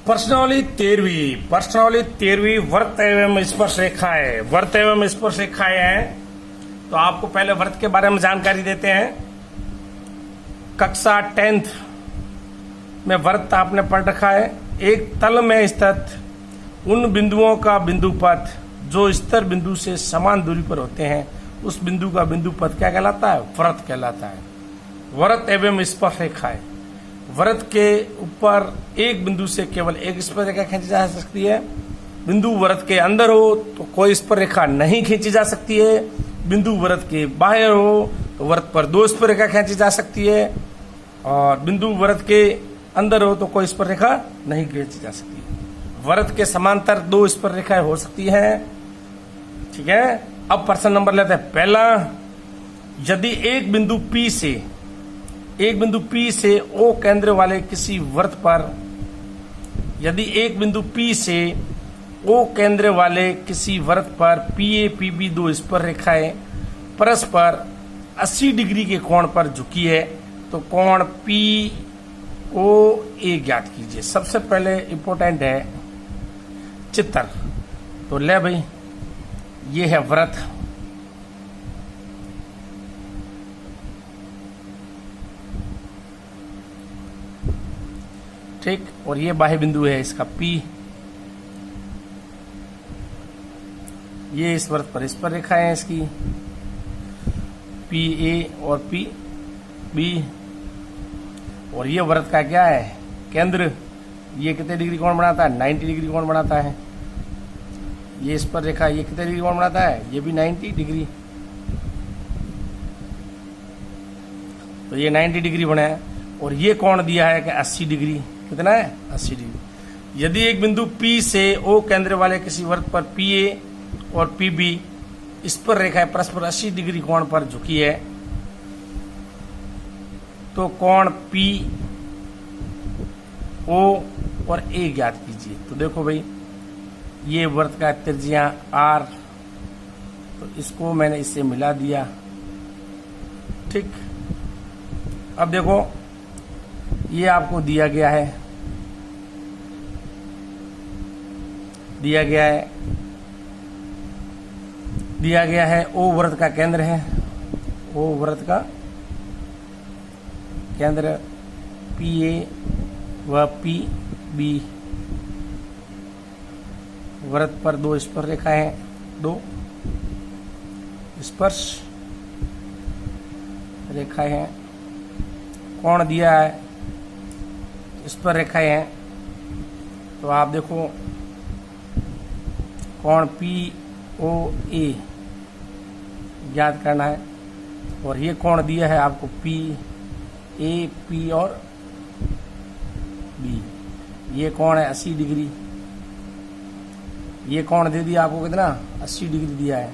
प्रश्नावली 13वीं वर्त एवं स्पर्श रेखाएं। वर्त एवं स्पर्श रेखाएं हैं तो आपको पहले वर्त के बारे में जानकारी देते हैं। कक्षा 10th में वर्त आपने पढ़ रखा है। एक तल में स्थित उन बिंदुओं का बिंदुपथ जो स्तर बिंदु से समान दूरी पर होते हैं, उस बिंदु का बिंदुपथ क्या कहलाता है? वर्त कहलाता है। वर्त एवं स्पर्श रेखाएं। वर्त के ऊपर एक बिंदु से केवल एक स्पर्श रेखा खींची जा सकती है। बिंदु वर्त के अंदर हो तो कोई स्पर्श रेखा नहीं खींची जा सकती है। बिंदु वर्त के बाहर हो तो वर्त पर दो स्पर्श रेखा खींची जा सकती है, और बिंदु वर्त के अंदर हो तो कोई स्पर्श रेखा नहीं खींची जा सकती है। वर्त के समांतर दो स्पर्श रेखाएं हो सकती हैं। ठीक है, अब प्रश्न नंबर लेते हैं पहला। यदि एक बिंदु P से O केंद्र वाले किसी वर्त पर, यदि एक बिंदु P से O केंद्र वाले किसी वर्त पर PA PB दो स्पर्श रेखाएं परस्पर 80 डिग्री के कोण पर झुकी है तो कोण POA ज्ञात कीजिए। सबसे पहले इंपॉर्टेंट है चित्र। तो ले भाई, ये है वृत्त, ठीक, और ये बाह्य बिंदु है इसका P। ये इस वृत्त पर स्पर्श रेखाएं हैं इसकी PA और PB, और ये वृत्त का क्या है? केंद्र। ये कितने डिग्री कोण बनाता है? 90 डिग्री कोण बनाता है। ये स्पर्श रेखा ये कितने डिग्री कोण बनाता है? ये भी 90 डिग्री। तो ये 90 डिग्री बना है, और ये कोण दिया है कि 80 डिग्री। कितना है? 80 डिग्री। यदि एक बिंदु P से O केंद्र वाले किसी वर्त पर PA और PB स्पर्श रेखाएं परस्पर 80 डिग्री कोण पर झुकी है तो कोण PO और A ज्ञात कीजिए। तो देखो भाई, ये वर्त का त्रिज्या R, तो इसको मैंने इससे मिला दिया। ठीक, अब देखो ये आपको दिया गया है O वृत्त का केंद्र है। O वृत्त का केंद्र PA व PB वृत्त पर दो स्पर्श रेखाएं हैं, दो स्पर्श रेखाएं हैं। कोण दिया है, स्पर्श रेखाएं हैं। तो आप देखो कोण POA ज्ञात करना है, और ये कोण दिया है आपको PA P और B। ये कोण है 80 डिग्री। ये कोण दे दिया आपको कितना? 80 डिग्री दिया है।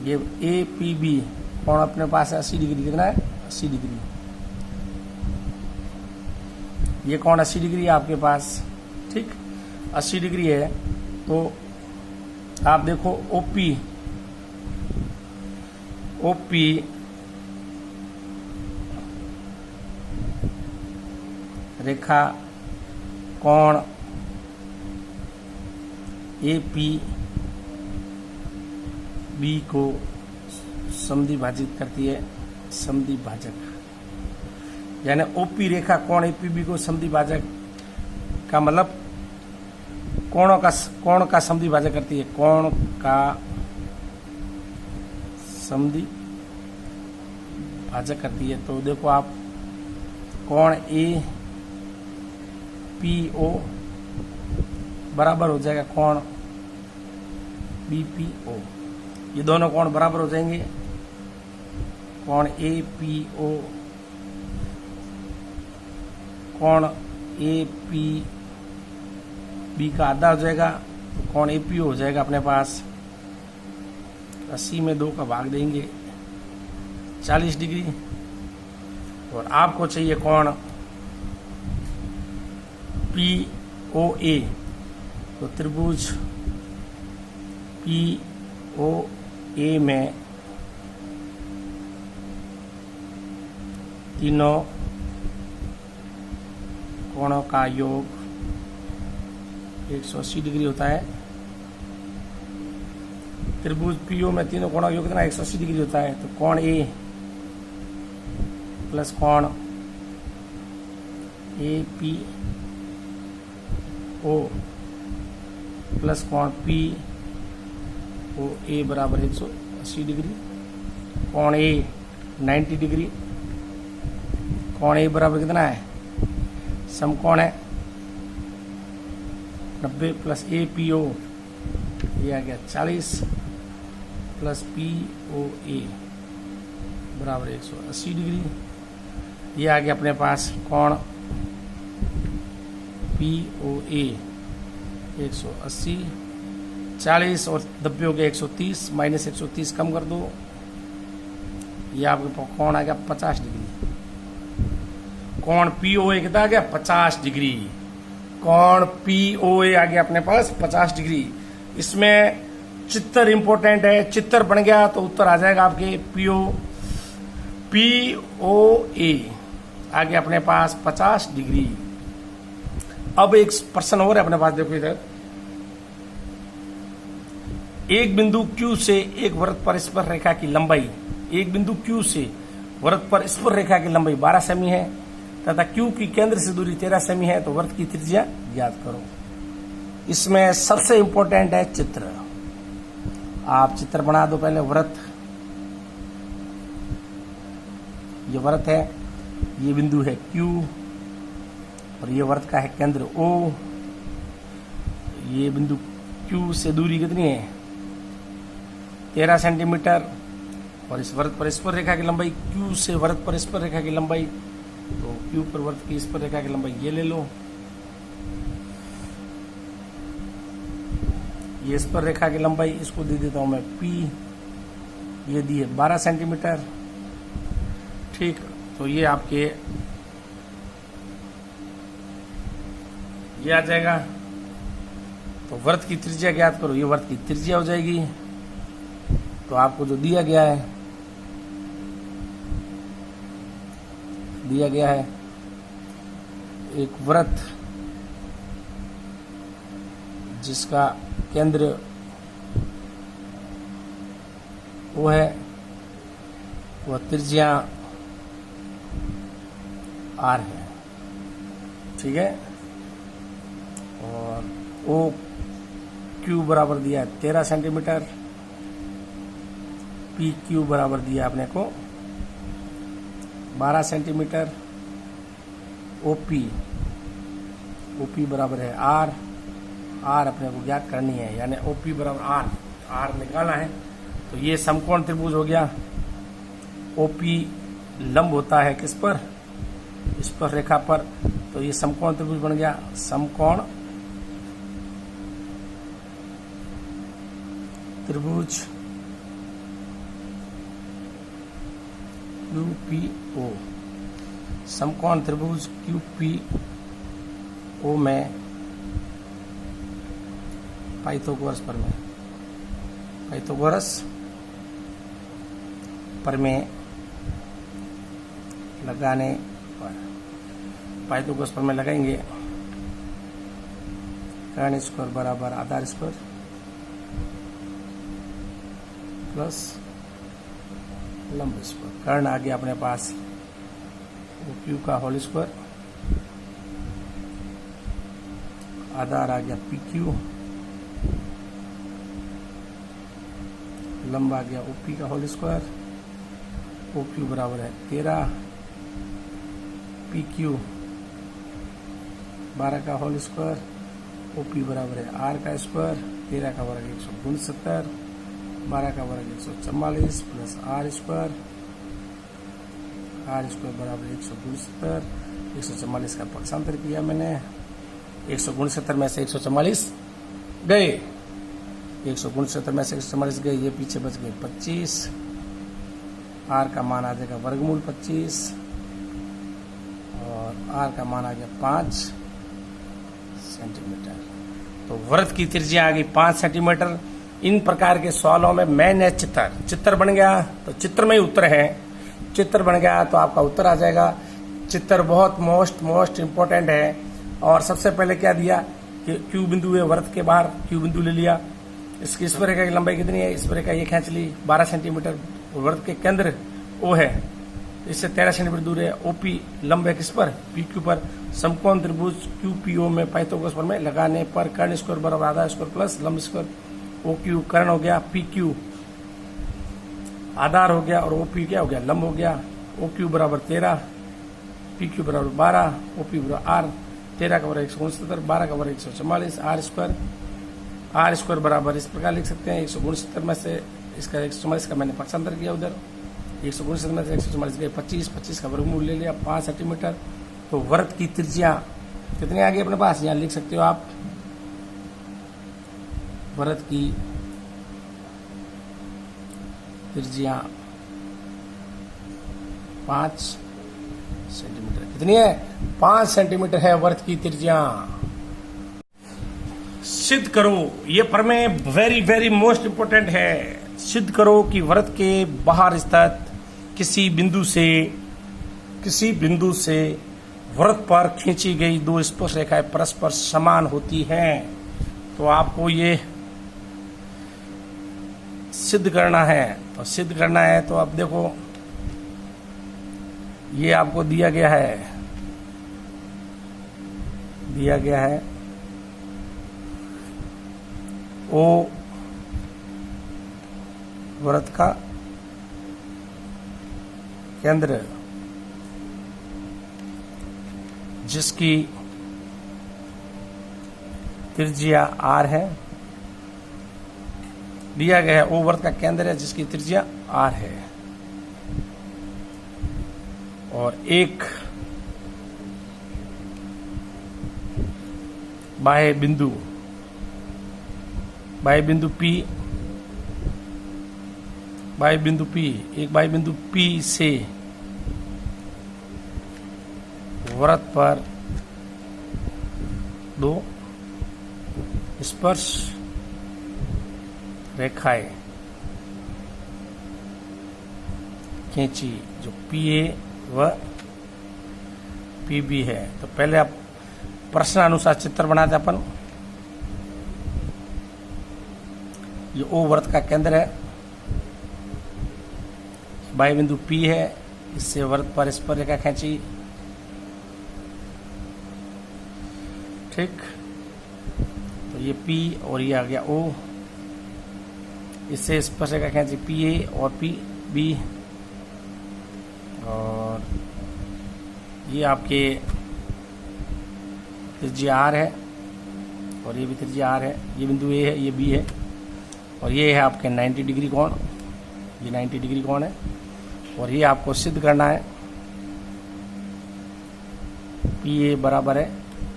ये APB कोण अपने पास है 80 डिग्री। कितना है? 80 डिग्री। ये कोण 80 डिग्री है आपके पास। ठीक, 80 डिग्री है। तो आप देखो OP रेखा कोण APB को समद्विभाजित करती है। समद्विभाजक यानी OP रेखा कोण APB को समद्विभाजक का मतलब कोण का समद्विभाजक करती है। कोण का समद्विभाजक करती है। तो देखो आप कोण APO बराबर हो जाएगा कोण BPO। ये दोनों कोण बराबर हो जाएंगे। कोण APO कोण APB का आधा हो जाएगा, तो कोण APO हो जाएगा अपने पास 80 में 2 का भाग देंगे 40 डिग्री। और आपको चाहिए कोण POA। तो त्रिभुज POA में तीनों कोणों का योग 180 डिग्री होता है। त्रिभुज पीओ में तीनों कोणों का योग कितना 180 डिग्री होता है। तो कोण ए प्लस कोण ए पी ओ प्लस कोण पी ओ ए बराबर 180 डिग्री। कोण ए 90 डिग्री। कोण ए बराबर कितना है, समकोण है 90 प्लस ए पी ओ, ये आ गया 40 प्लस पी ओ ए बराबर 180 डिग्री। ये आ गया अपने पास कोण पी ओ ए 180, 40 और 90 हो गया 130, माइनस 130 कम कर दो, ये आपके कोण आ गया 50 डिग्री। कोण पी ओ ए कितना आ गया 50 डिग्री। कोण पी ओ ए आ गया अपने पास 50 डिग्री। इसमें चित्तर इंपॉर्टेंट है, चित्तर बन गया तो उत्तर आ जाएगा आपके पी ओ ए आ गया अपने पास 50 डिग्री। अब एक प्रश्न और है अपने पास, देखो इधर, एक बिंदु Q से एक वृत्त पर स्पर्श रेखा की लंबाई, एक बिंदु Q से वृत्त पर स्पर्श रेखा की लंबाई 12 सेमी है तथा Q की केंद्र से दूरी 13 सेमी है, तो वृत्त की त्रिज्या ज्ञात करो। इसमें सबसे इंपॉर्टेंट है चित्र। आप चित्र बना दो पहले। वृत्त, ये वृत्त है, ये बिंदु है Q और ये वृत्त का है केंद्र O। ये बिंदु Q से दूरी कितनी है 13 सेंटीमीटर और इस वृत्त पर स्पर्श रेखा की लंबाई, Q से वृत्त पर स्पर्श रेखा की लंबाई, तो Q पर वृत्त की स्पर्श रेखा की लंबाई ये ले लो। ये स्पर्श रेखा की लंबाई, इसको दे देता हूं मैं P, ये दी है 12 सेंटीमीटर। ठीक, तो ये आपके ये आ जाएगा। तो वृत्त की त्रिज्या ज्ञात करो, ये वृत्त की त्रिज्या हो जाएगी। तो आपको जो दिया गया है एक वृत्त जिसका केंद्र वो है, वह त्रिज्या R है, ठीक है। और ओ क्यू बराबर दिया है 13 सेंटीमीटर, पी क्यू बराबर दिया आपने को 12 सेंटीमीटर, ओपी बराबर है आर अपने को ज्ञात करनी है, यानी ओपी बराबर आर निकालना है। तो ये समकोण त्रिभुज हो गया। ओपी लंब होता है किस पर, इस पर रेखा पर, तो ये समकोण त्रिभुज बन गया। समकोण त्रिभुज QPO, समकोण त्रिभुज QPO में पाइथागोरस प्रमेय लगाने पर, पाइथागोरस प्रमेय लगाएंगे, कर्ण स्क्वायर बराबर आधार स्क्वायर प्लस लंब स्क्वायर। कर्ण आ गया अपने पास क्यू का होल स्क्वायर, आधार आ गया PQ, लंब आ गया OP का होल स्क्वायर, OQ बराबर है 13, PQ 12 का होल स्क्वायर, OP बराबर है R का स्क्वायर, 13 का वर्ग 169, 12 का वर्ग 144 प्लस R स्क्वायर बराबर 169, 144 का पक्षांतर किया मैंने, 169 में से 144 गए, 169 में से 144 गए, ये पीछे बच गए 25, R का मान आ जाएगा वर्गमूल 25 और R का मान आ गया 5 सेंटीमीटर। तो वृत्त की त्रिज्या आ गई 5 सेंटीमीटर। इन प्रकार के सवालों में मेन है चित्र बन गया तो चित्र में ही उत्तर है, चित्र बन गया तो आपका उत्तर आ जाएगा। चित्र बहुत मोस्ट इम्पोर्टेंट है। और सबसे पहले क्या दिया कि क्यू बिंदु है वृत्त के बाहर, क्यू बिंदु ले लिया। इसकी इस रेखा की लंबाई कितनी है, इस रेखा ये खींच ली 12 सेंटीमीटर। वृत्त के केंद्र ओ है, इससे 13 सेंटीमीटर दूर है। ओपी लंब है किस पर, पी क्यू पर। समकोण त्रिभुज क्यू पी ओ में पाइथागोरस प्रमेय लगाने पर कर्ण स्क्वायर बराबर आधा स्क्वायर प्लस लंब स्क्वायर। ओ क्यू कर्ण हो गया, पी क्यू आधार हो गया और ओ पी क्या हो गया, लंब हो गया। ओ क्यू बराबर 13, पी क्यू बराबर 12, ओ पी बराबर आर। 13 का बराबर 169, 12 का बराबर 144, आर स्क्वायर बराबर इस प्रकार लिख सकते हैं 169 में से इसका 144 का मैंने पक्षांतर किया उधर, 169 में से 144 गए 25, 25 का वर्गमूल ले लिया 5 सेंटीमीटर। तो वृत्त की त्रिज्या कितनी आ गई अपने पास, यहाँ लिख सकते हो आप। वृत्त की त्रिज्या 5 सेंटीमीटर, कितनी है, 5 सेंटीमीटर है वृत्त की त्रिज्या। सिद्ध करो, ये प्रमेय वेरी वेरी मोस्ट इंपोर्टेंट है। सिद्ध करो कि वृत्त के बाहर स्थित किसी बिंदु से वृत्त पर खींची गई दो स्पर्श रेखाएं परस्पर समान होती हैं। तो आपको ये सिद्ध करना है। तो सिद्ध करना है तो अब देखो, ये आपको दिया गया है ओ वृत्त का केंद्र जिसकी त्रिज्या r है, दिया गया है ओ वृत्त का केंद्र है जिसकी त्रिज्या r है, और एक बाह्य बिंदु P से वृत्त पर दो स्पर्श रेखाएं खींची जो PA व PB है। तो पहले आप प्रश्नानुसार चित्र बनाते अपन। ये ओ वृत्त का केंद्र है, बाह्य बिंदु P है, इससे वृत्त पर स्पर्श रेखा खींची, ठीक। तो ये P और ये आ गया O, इससे स्पर्श रेखा खींची PA और PB, और ये आपके त्रिज्या R है और ये भी त्रिज्या R है। ये बिंदु A है, ये B है, और ये है आपके 90 डिग्री कोण, ये 90 डिग्री कोण है। और ये आपको सिद्ध करना है PA बराबर है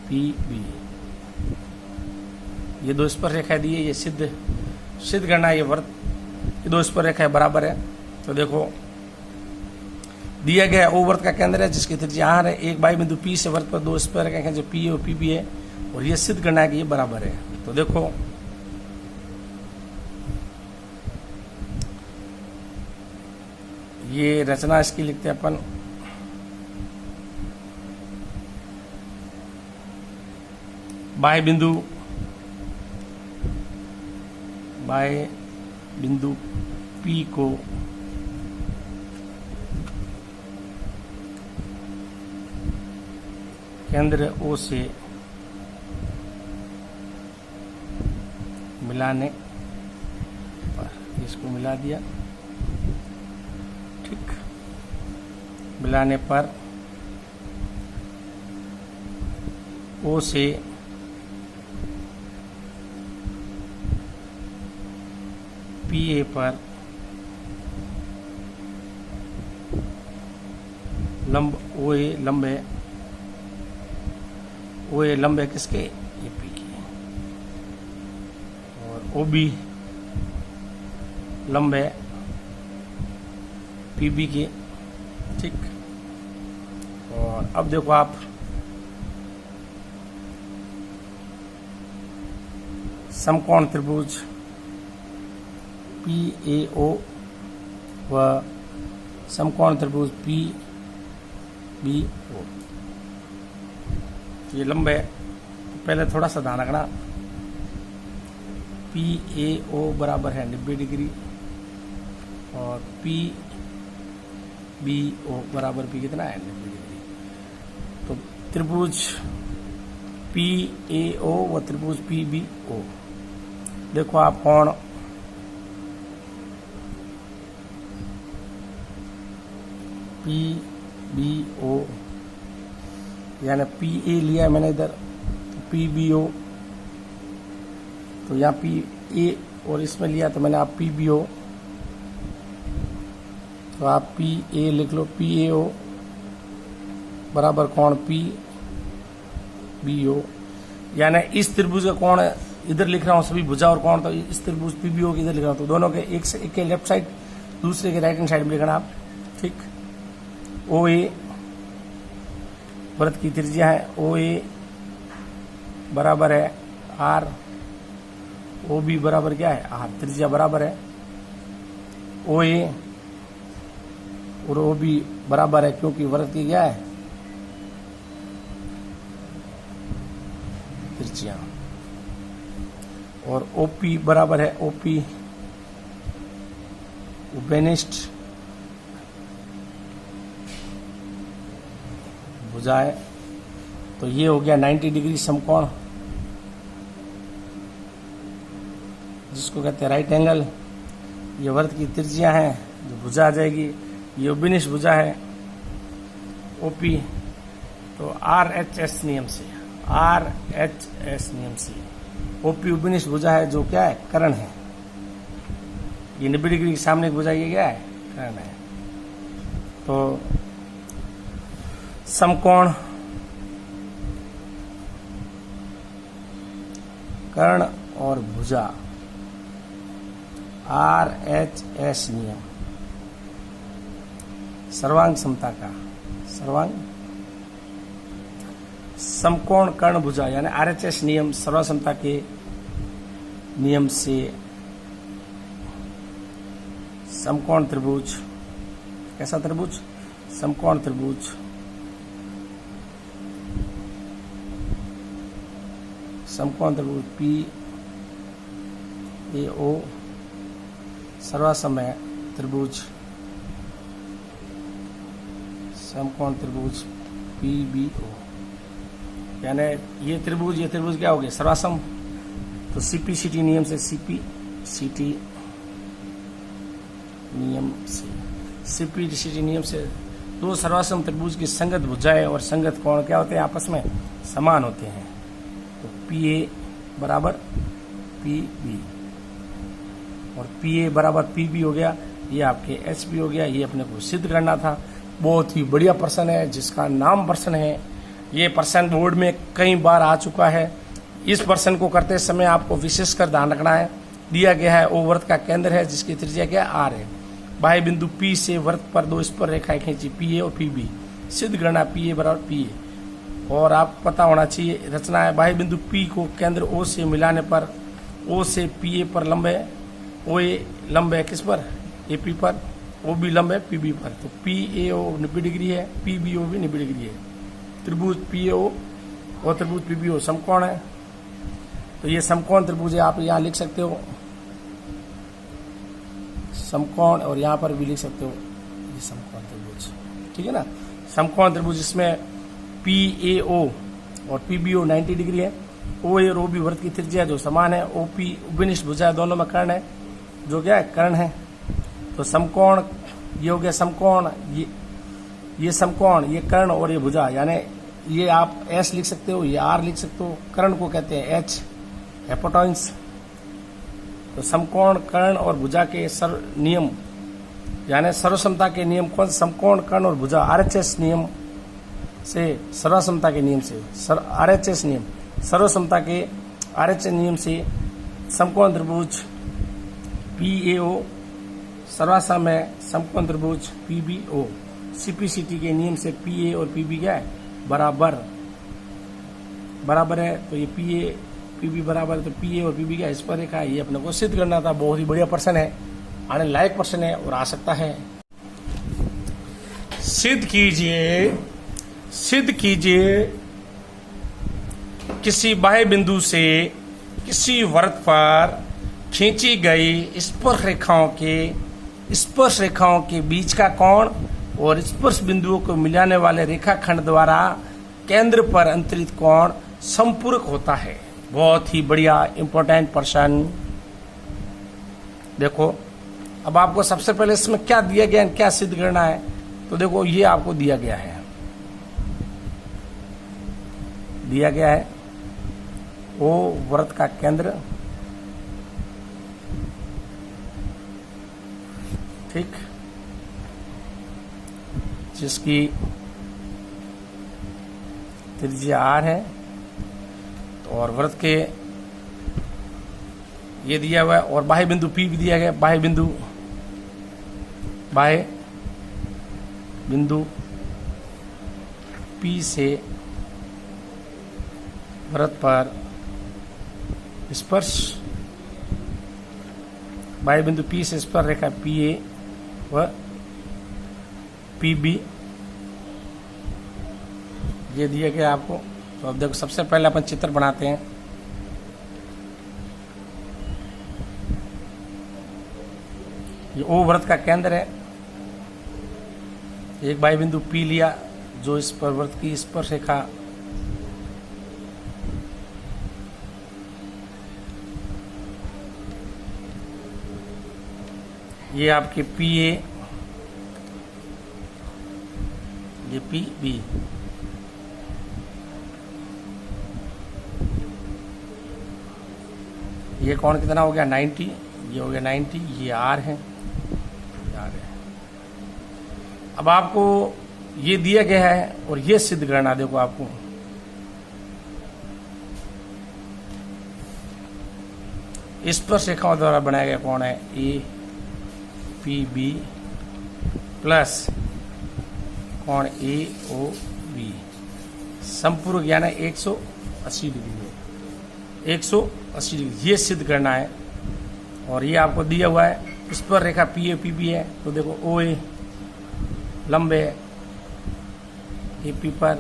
PB। ये दो स्पर्श रेखाएं दी है, ये सिद्ध करना है। ये वृत्त, ये दो स्पर्श रेखाएं बराबर है। तो देखो दिया गया ओ वृत्त का केंद्र है जिसकी त्रिज्या R है, एक बाह्य बिंदु P से वृत्त पर दो स्पर्श रेखाएं जो PA और PB है, और ये सिद्ध करना है कि ये बराबर है। तो देखो ये रचना इसकी लिखते हैं अपन। बाह्य बिंदु P को केंद्र O से मिलाने पर, इसको मिला दिया, ठीक। मिलाने पर O से PA पर लंब OA लंब है, OA लंब है किसके, ये P की, और OB लंब है PB की, ठीक। और अब देखो आप समकोण त्रिभुज PAO व समकोण त्रिभुज PBO, ये लंब है, पहले थोड़ा सा ध्यान रखना, पी ए ओ बराबर है 90 डिग्री और पी बी ओ बराबर भी कितना है 90 डिग्री। तो त्रिभुज पी ए ओ व त्रिभुज पी बी ओ, देखो आप कोण पी बी ओ यानी पी ए लिया मैंने इधर, पी बी ओ, तो यहाँ पी ए और इसमें लिया तो मैंने आप पी बी ओ, तो आप पी ए लिख लो, पी ए ओ बराबर कोण पी बी ओ, यानी इस त्रिभुज का कोण इधर लिख रहा हूँ सभी भुजा और कोण, तो इस त्रिभुज पी बी ओ इधर लिख रहा हूँ, तो दोनों के एक के लेफ्ट साइड दूसरे के राइट हैंड साइड में लिखना आप, ठीक। ओ ए वृत्त की त्रिज्या है, ओ ए बराबर है आर, ओ बी बराबर क्या है आर, त्रिज्या बराबर है, ओ ए और ओ बी बराबर है क्योंकि वृत्त की क्या है त्रिज्या, और ओ पी बराबर है ओ पी उपेनिष्ठ भुजा है। तो ये हो गया 90 डिग्री समकोण, जिसको कहते हैं राइट एंगल। ये वृत्त की त्रिज्या है जो भुजा आ जाएगी, ये उपेनिष्ठ भुजा है ओपी। तो RHS नियम से, RHS नियम से ओपी उपेनिष्ठ भुजा है जो क्या है कर्ण है। ये 90 डिग्री के सामने की भुजा ये क्या है कर्ण है। तो समकोण कर्ण और भुजा RHS नियम सर्वांग समता का, सर्वांग समकोण कर्ण भुजा यानी RHS नियम सर्वसमता के नियम से समकोण त्रिभुज, कैसा त्रिभुज समकोण त्रिभुज समकोण त्रिभुज पी ए ओ सर्वसमय त्रिभुज समकोण त्रिभुज पी बी ओ, यानी ये त्रिभुज क्या हो गया सर्वासम। तो सीपीसीटी नियम से, सीपीसीटी नियम से दो सर्वासम त्रिभुज की संगत भुजाएं और संगत कोण क्या होते हैं आपस में समान होते हैं। तो पी ए बराबर पी बी और पी ए बराबर पी बी हो गया, ये आपके एच बी हो गया। ये अपने को सिद्ध करना था। बहुत ही बढ़िया प्रश्न है जिसका नाम प्रश्न है। ये प्रश्न बोर्ड में कई बार आ चुका है। इस प्रश्न को करते समय आपको विशेषकर ध्यान रखना है। दिया गया है ओ वृत्त का केंद्र है जिसकी त्रिज्या क्या आर है। बाह्य बिंदु P से वृत्त पर दो स्पर्श रेखाएं खींची पी ए और पी बी, सिद्ध करना पी ए बराबर पी ए। और आप पता होना चाहिए रचना है बाह्य बिंदु P को केंद्र O से मिलाने पर O से पी ए पर लंब है, ओ ए लंब है किस पर ए पी पर, ओ बी लंब है पी बी पर। तो पी ए ओ 90 डिग्री है, पी बी ओ भी 90 डिग्री है। त्रिभुज पी ए ओ और त्रिभुज पी बी ओ समकोण है। तो ये समकोण त्रिभुज है, आप यहाँ लिख सकते हो समकोण, और यहाँ पर भी लिख सकते हो ये समकोण त्रिभुज, ठीक है ना। समकोण त्रिभुज इसमें पी ए ओ और पी बी ओ 90 डिग्री है। ओ ए और ओ बी वृत्त की त्रिज्या जो समान है। ओ पी उपेनिष्ठ भुजा है, दोनों में कर्ण है जो क्या है कर्ण है। तो समकोण ये हो गया समकोण, ये समकोण, ये कर्ण और ये भुजा, यानी ये आप एस लिख सकते हो, ये आर लिख सकते हो। कर्ण को कहते हैं एच, हेपोटाइन्स। तो समकोण कर्ण और भुजा के नियम यानी सर्वसमता के नियम कौन? समकोण कर्ण और भुजा RHS नियम से, सर्वसमता के नियम से, RHS नियम सर्वसमता के RHS नियम से समकोण त्रिभुज PAO सर्वासमय समकोण त्रिभुज PBO CPCT के नियम से PA और PB क्या है बराबर है। तो ये PA PB बराबर है, तो PA और PB क्या इस पर रेखा है। ये अपने को सिद्ध करना था। बहुत ही बढ़िया प्रश्न है, आने लायक प्रश्न है और आ सकता है। सिद्ध कीजिए किसी बाह्य बिंदु से किसी वृत्त पर खींची गई स्पर्श रेखाओं के बीच का कोण और स्पर्श बिंदुओं को मिलाने वाले रेखाखंड द्वारा केंद्र पर अंतरित कोण संपूरक होता है। बहुत ही बढ़िया इंपॉर्टेंट पर्सन। देखो अब आपको सबसे पहले इसमें क्या दिया गया है, क्या सिद्ध करना है, तो देखो ये आपको दिया गया है, वो वृत्त का केंद्र, ठीक, जिसकी त्रिज्या r है, तो और वृत्त के ये दिया हुआ है, और बाह्य बिंदु P भी दिया गया। बाह्य बिंदु P से वृत्त पर स्पर्श, बाह्य बिंदु P से स्पर्श रेखा PA व PB ये दिया गया आपको। तो अब देखो सबसे पहले अपन चित्र बनाते हैं। ये O वृत्त का केंद्र है, एक बाह्य बिंदु P लिया जो इस पर वृत्त की स्पर्श रेखा ये आपके PA, ये PB, ये कोण कितना हो गया 90, ये हो गया 90, ये R है। अब आपको ये दिया गया है और ये सिद्ध करना, देखो आपको स्पर्श रेखाओं द्वारा बनाया गया कोण है APB प्लस कोण AOB संपूरक यानी 180 डिग्री है, 180 डिग्री ये सिद्ध करना है। और ये आपको दिया हुआ है स्पर्श रेखा PAPB है, तो देखो OA लंब है AP पर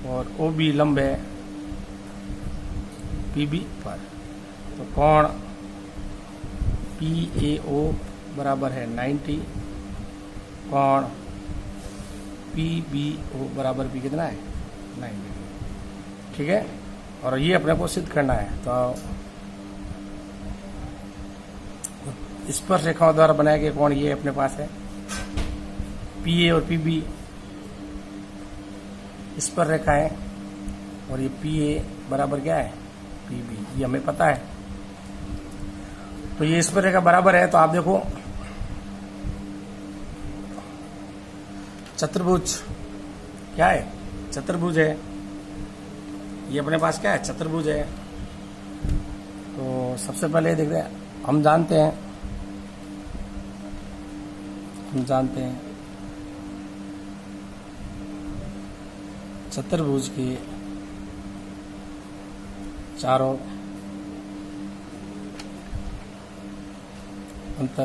और OB लंब है PB पर, तो कोण PAO बराबर है 90, कोण PBO बराबर भी कितना है 90, ठीक है। और ये अपने को सिद्ध करना है। तो स्पर्श रेखाओं द्वारा बनाया गया कोण ये अपने पास है, PA और PB स्पर्श रेखा है, और ये PA बराबर क्या है PB, ये हमें पता है। तो ये स्पर्श रेखा बराबर है, तो आप देखो चतुर्भुज क्या है, चतुर्भुज है, ये अपने पास क्या है चतुर्भुज है। तो सबसे पहले देख रहे हैं, हम जानते हैं चतुर्भुज के चारों अंत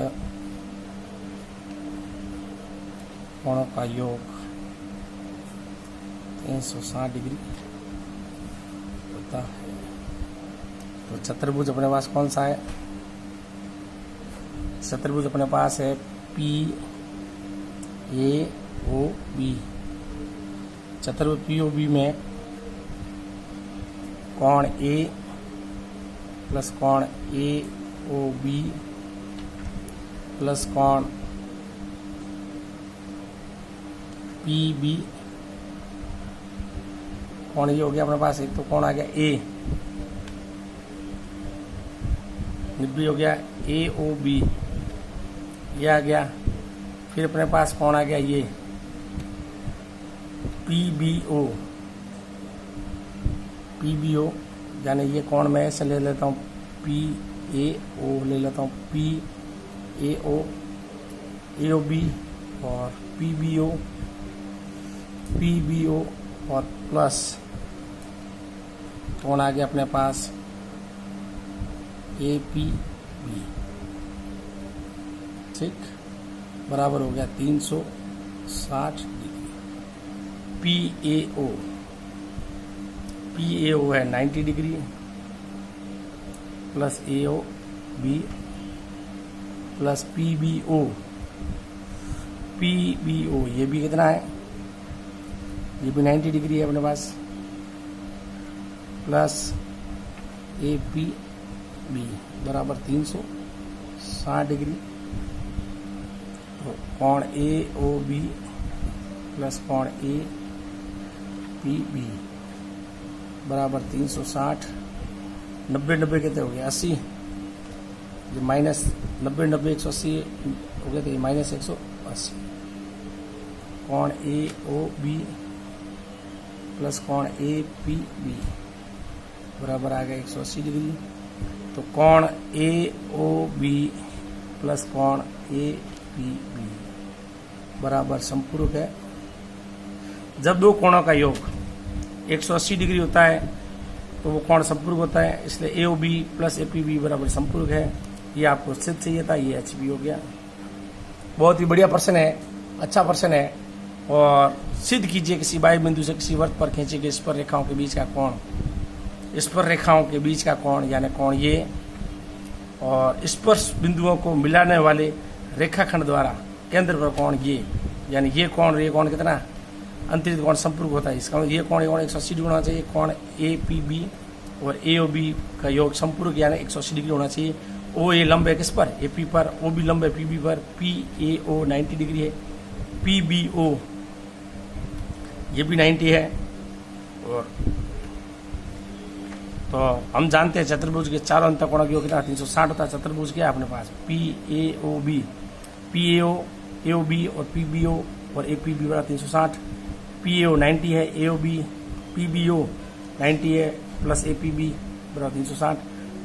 कोणों का योग 360 डिग्री होता है। तो चतुर्भुज अपने पास कौन सा है, चतुर्भुज अपने पास है PAOB। चतुर्भुज POB में कोण A प्लस कोण AOB प्लस कोण PB, कोण ये हो गया अपने पास, एक तो कोण आ गया A, 90 हो गया AOB, ये आ गया। फिर अपने पास कोण आ गया ये PBO, यानी ये कोण मैं ऐसे ले लेता हूँ PAO ले लेता हूँ, PAO AOB और PBO और प्लस कोण आ गया अपने पास APB, ठीक, बराबर हो गया 360 डिग्री। पी ए ओ है 90 degree plus A O B plus P B O, ये भी कितना है, ये भी 90 डिग्री है अपने पास, प्लस ए पी बी बराबर 360 डिग्री। तो कोण ए ओ बी प्लस कोण ए पी बी बराबर 360, 90 कितने हो गए 80, ये माइनस 90 180 हो गए, तो ये माइनस 180। कोण ए ओ बी प्लस कोण ए पी बी बराबर आ गया 180 डिग्री। तो कोण ए ओ बी प्लस कोण ए पी बी बराबर संपूरक है। जब दो कोणों का योग 180 डिग्री होता है तो वो कोण संपूरक होता है, इसलिए A O B plus A P B बराबर संपूरक है। ये आपको सिद्ध चाहिए था, ये एच बी हो गया। बहुत ही बढ़िया प्रश्न है, अच्छा प्रश्न है। और सिद्ध कीजिए किसी वायु बिंदु से किसी वृत्त पर खींचे गए स्पर्श रेखाओं के बीच का कोण, स्पर्श रेखाओं के बीच का कोण यानी कोण ये, और स्पर्श बिंदुओं को मिलाने वाले रेखाखंड द्वारा केंद्र पर कोण ये, यानी ये कोण कितना अंतरित कोण संपूरक होता है। इसका ये कोण 180 डिग्री होना चाहिए। कोण ए पी बी और ए ओ बी का योग संपूरक यानी 180 डिग्री होना चाहिए। ओ ए लंब है किस पर, ए पी पर, ओ बी लंब है पी बी पर, पी ए ओ 90 डिग्री है, पी बी ओ ये भी 90 है। और तो हम जानते हैं चतुर्भुज के चारों अंतःकोणों का योग कितना 360 होता है। चतुर्भुज क्या है अपने पास, P A O B, P A O B और पी बी ओ और ए पी बी बराबर 360। पी ए ओ 90 है, A O B P B O 90 है, प्लस ए पी बी बराबर 360।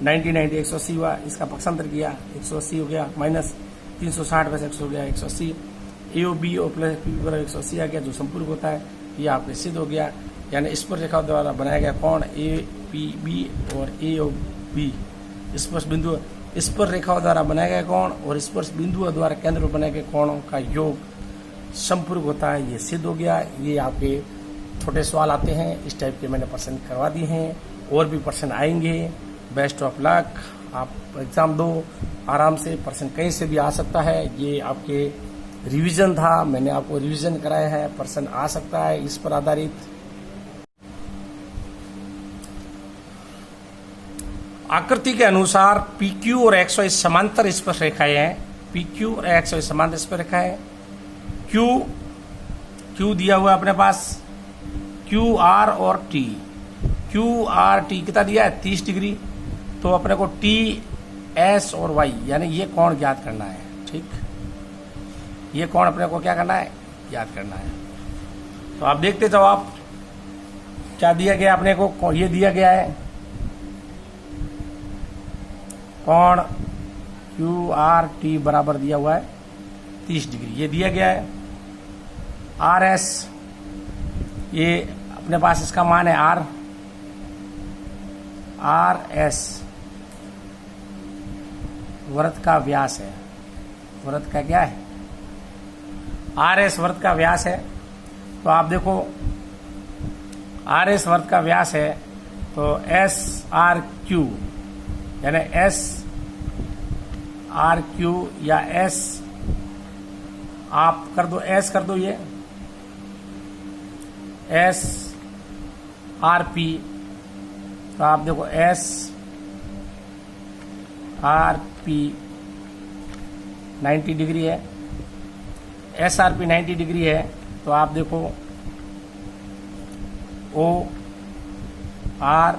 90 180 हुआ, इसका पक्षांतर किया 180 हो गया, माइनस 360 में से 100 हो गया 180। ए ओ बी और प्लस पी बी बराबर 180 आ गया, जो संपूरक होता है। ये आपके सिद्ध हो गया, यानी स्पर्श रेखा द्वारा बनाया गया कोण ए पी बी और ए ओ बी स्पर्श बिंदु, स्पर्श रेखाओं द्वारा बनाया गया कोण और स्पर्श बिंदुओं द्वारा केंद्र पर बनाए गए कोणों का योग संपूरक होता है। ये सिद्ध हो गया। ये आपके छोटे सवाल आते हैं, इस टाइप के मैंने प्रश्न करवा दिए हैं, और भी प्रश्न आएंगे। बेस्ट ऑफ लक, आप एग्जाम दो आराम से, प्रश्न कहीं से भी आ सकता है। ये आपके रिवीजन था, मैंने आपको रिवीजन कराया है, प्रश्न आ सकता है इस पर आधारित। आकृति के अनुसार पी क्यू और एक्स वाई समांतर स्पर्श रेखाएं हैं। पी क्यू और एक्स वाई समांतर स्पर्श रेखाएं। क्यू दिया हुआ है अपने पास, क्यू आर और टी। क्यू आर टी कितना दिया है 30 डिग्री। तो अपने को टी एस और वाई यानी ये कोण ज्ञात करना है। ठीक, ये कोण अपने को क्या करना है, ज्ञात करना है। तो आप देखते जाओ, आप क्या दिया गया अपने को, ये दिया गया है कोण क्यू आर टी बराबर दिया हुआ है 30 डिग्री, ये दिया गया है। आर एस ये अपने पास इसका मान है आर एस वृत्त का व्यास है। वृत्त का क्या है, आर एस वृत्त का व्यास है। तो आप देखो आर एस वृत्त का व्यास है, तो एस आर क्यू यानी एस आर क्यू या एस आप कर दो, एस कर दो, ये एस आर पी। तो आप देखो एस आर पी 90 डिग्री है, एस आर पी 90 डिग्री है। तो आप देखो ओ आर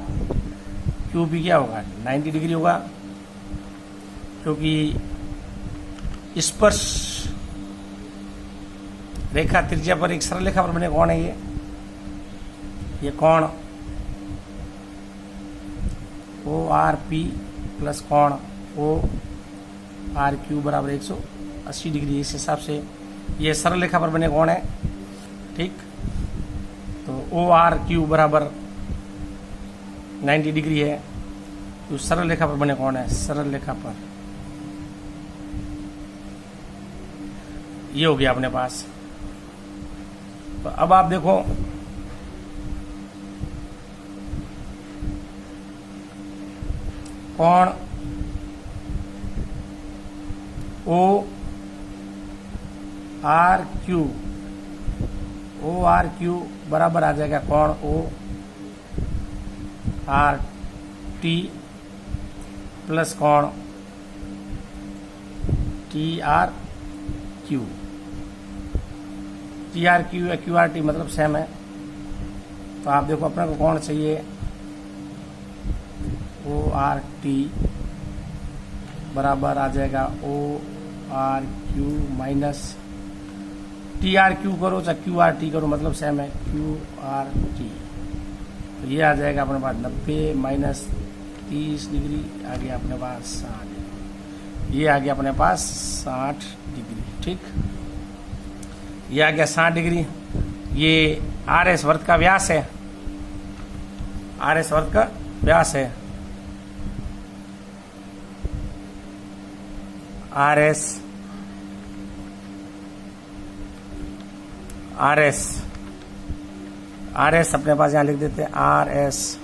क्यू भी क्या होगा 90 डिग्री होगा, क्योंकि स्पर्श रेखा त्रिज्या पर एक सरल रेखा पर बने कोण है ये कोण ओ आर पी प्लस कोण ओ आर क्यू बराबर 180 डिग्री। इस हिसाब से ये सरल रेखा पर बने कोण है। ठीक, तो ओ आर क्यू बराबर 90 डिग्री है, तो सरल रेखा पर बने कोण है, सरल रेखा पर ये हो गया अपने पास। तो अब आप देखो कोण ओ आर क्यू बराबर आ जाएगा कोण ओ आर टी प्लस कोण टी आर क्यू या क्यू आर टी मतलब सेम है। तो आप देखो अपने को कौन चाहिए, ओ आर टी बराबर आ जाएगा O R Q minus T R Q करो चाहे क्यू आर टी करो मतलब सेम है, क्यू आर टी। तो ये आ जाएगा अपने पास 90 माइनस 30 डिग्री आ गया अपने पास 60 डिग्री। ये आ गया अपने पास 60 डिग्री। ठीक, ये आ गया 60 डिग्री। ये आर एस वर्त का व्यास है, आर एस वर्त का व्यास है। आर एस अपने पास यहां लिख देते हैं, आर एस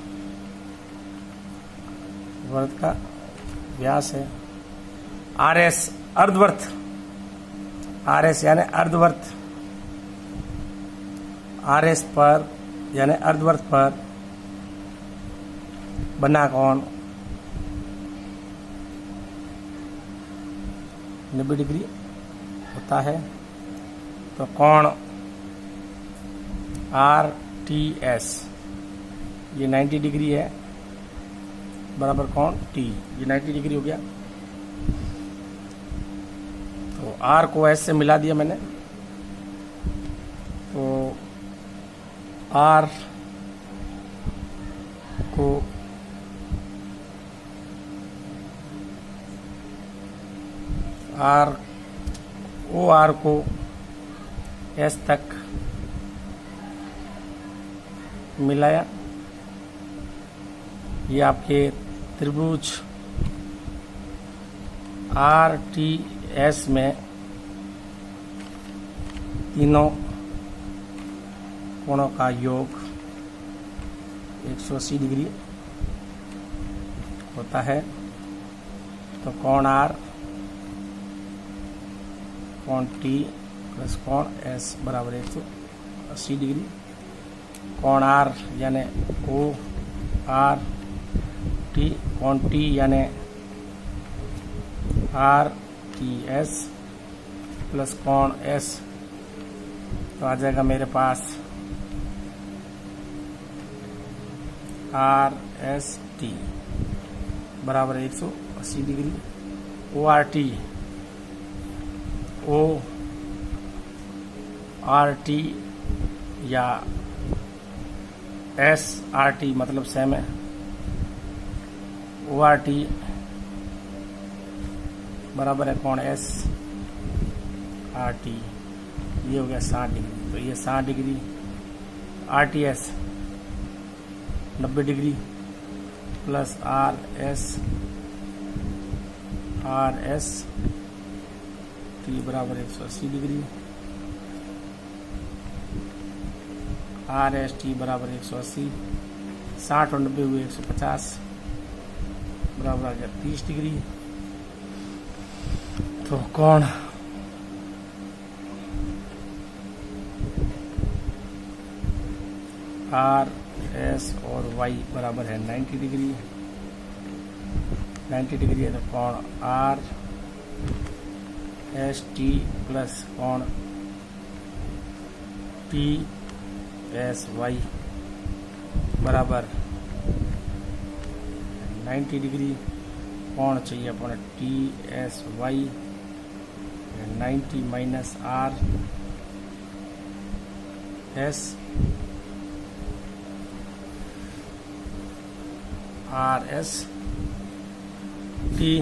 वर्त का व्यास है। आर एस अर्धवर्त, आर एस यानी अर्धवर्त, आर एस पर यानी अर्धवर्त पर बना कोण 90 डिग्री होता है। तो कोण आर टी एस ये 90 डिग्री है बराबर कोण टी, ये 90 डिग्री हो गया। तो आर को एस से मिला दिया मैंने, तो आर को ओ आर को एस तक मिलाया। ये आपके त्रिभुज आर टी एस में तीनों कोणों का योग 180 डिग्री होता है। तो कोण आर कोण टी प्लस कोण एस बराबर 180 डिग्री। कोण आर यानी ओ आर टी, कोण टी यानी आर टी एस प्लस कोण एस, तो आ जाएगा मेरे पास आर एस टी बराबर 180 डिग्री। O R T, O R T या एस आर टी मतलब सेम है। ओ आर टी बराबर है कोण एस आर टी, ये हो गया 60 डिग्री। तो ये 60 degree, R T S 90 degree plus are S T बराबर 180 डिग्री। आर एस टी बराबर 180, 60 और 90 हुए 150 बराबर आ गया 30 डिग्री। तो कोण आर एस और वाई बराबर है 90 डिग्री, 90 डिग्री है। तो कोण आर एस टी प्लस कोण टी एस वाई बराबर 90 डिग्री। कोण चाहिए अपने T S Y 90 minus R S T,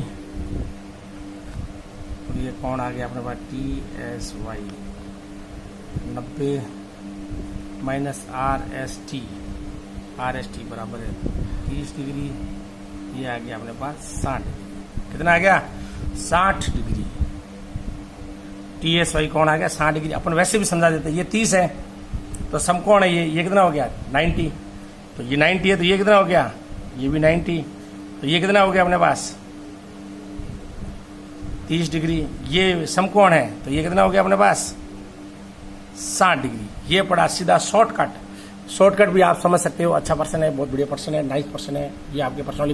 ये कोण आ गया अपने पास T S Y 90 minus R S T बराबर है 30 डिग्री। ये आ गया अपने पास 60 डिग्री। कितना आ गया 60 डिग्री। टी एस वाई कोण आ गया 60 डिग्री। अपन वैसे भी समझा देते, ये 30 है तो समकोण है, ये कितना हो गया 90। तो ये 90 है तो ये कितना हो गया, ये भी 90। तो ये कितना हो गया अपने पास 30 डिग्री। ये समकोण है तो ये कितना हो गया अपने पास 60 डिग्री। ये पड़ा सीधा शॉर्टकट भी आप समझ सकते हो। अच्छा पर्सन है, बहुत बढ़िया पर्सन है, नाइस पर्सन है, ये आपके पर्सनली